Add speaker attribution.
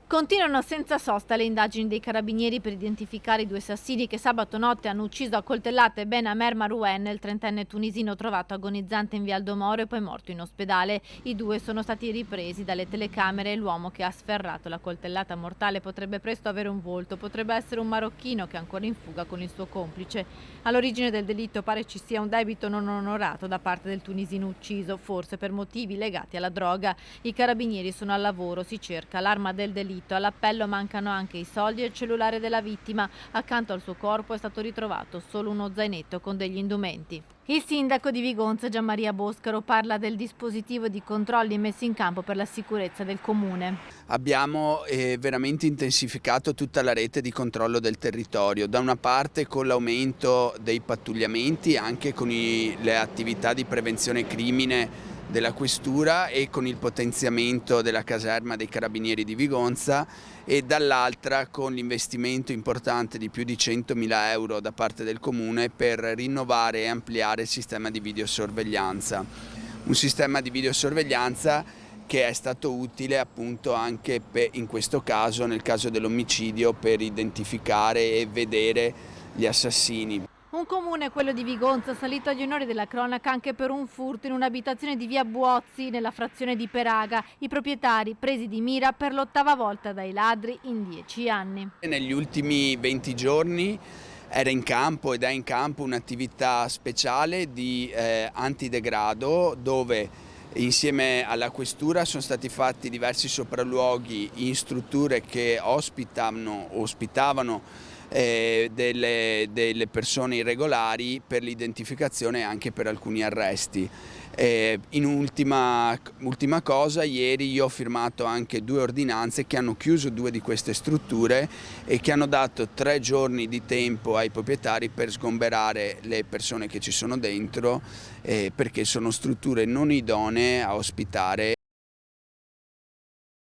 Speaker 1: Continuano senza sosta le indagini dei carabinieri per identificare i due assassini che sabato notte hanno ucciso a coltellate Ben Amer Marouen, il trentenne tunisino trovato agonizzante in via Aldomoro e poi morto in ospedale. I due sono stati ripresi dalle telecamere e l'uomo che ha sferrato la coltellata mortale potrebbe presto avere un volto, potrebbe essere un marocchino che è ancora in fuga con il suo complice. All'origine del delitto pare ci sia un debito non onorato da parte del tunisino ucciso, forse per motivi legati alla droga. I carabinieri sono al lavoro, si cerca l'arma del delitto. All'appello mancano anche i soldi e il cellulare della vittima. Accanto al suo corpo è stato ritrovato solo uno zainetto con degli indumenti. Il sindaco di Vigonza, Gianmaria Boscaro, parla del dispositivo di controlli messi in campo per la sicurezza del comune.
Speaker 2: Abbiamo veramente intensificato tutta la rete di controllo del territorio, da una parte con l'aumento dei pattugliamenti, anche con le attività di prevenzione crimine della questura e con il potenziamento della caserma dei carabinieri di Vigonza, e dall'altra con l'investimento importante di più di 100.000 euro da parte del comune per rinnovare e ampliare il sistema di videosorveglianza. Un sistema di videosorveglianza che è stato utile appunto anche in questo caso, nel caso dell'omicidio, per identificare e vedere gli assassini.
Speaker 1: Un comune, quello di Vigonza, salito agli onori della cronaca anche per un furto in un'abitazione di via Buozzi, nella frazione di Peraga. I proprietari presi di mira per l'8ª volta dai ladri in 10 anni.
Speaker 2: Negli ultimi 20 giorni era in campo ed è in campo un'attività speciale di antidegrado, dove insieme alla questura sono stati fatti diversi sopralluoghi in strutture che ospitavano delle persone irregolari, per l'identificazione e anche per alcuni arresti. In ultima cosa, ieri io ho firmato anche 2 ordinanze che hanno chiuso 2 di queste strutture e che hanno dato 3 giorni di tempo ai proprietari per sgomberare le persone che ci sono dentro, perché sono strutture non idonee a ospitare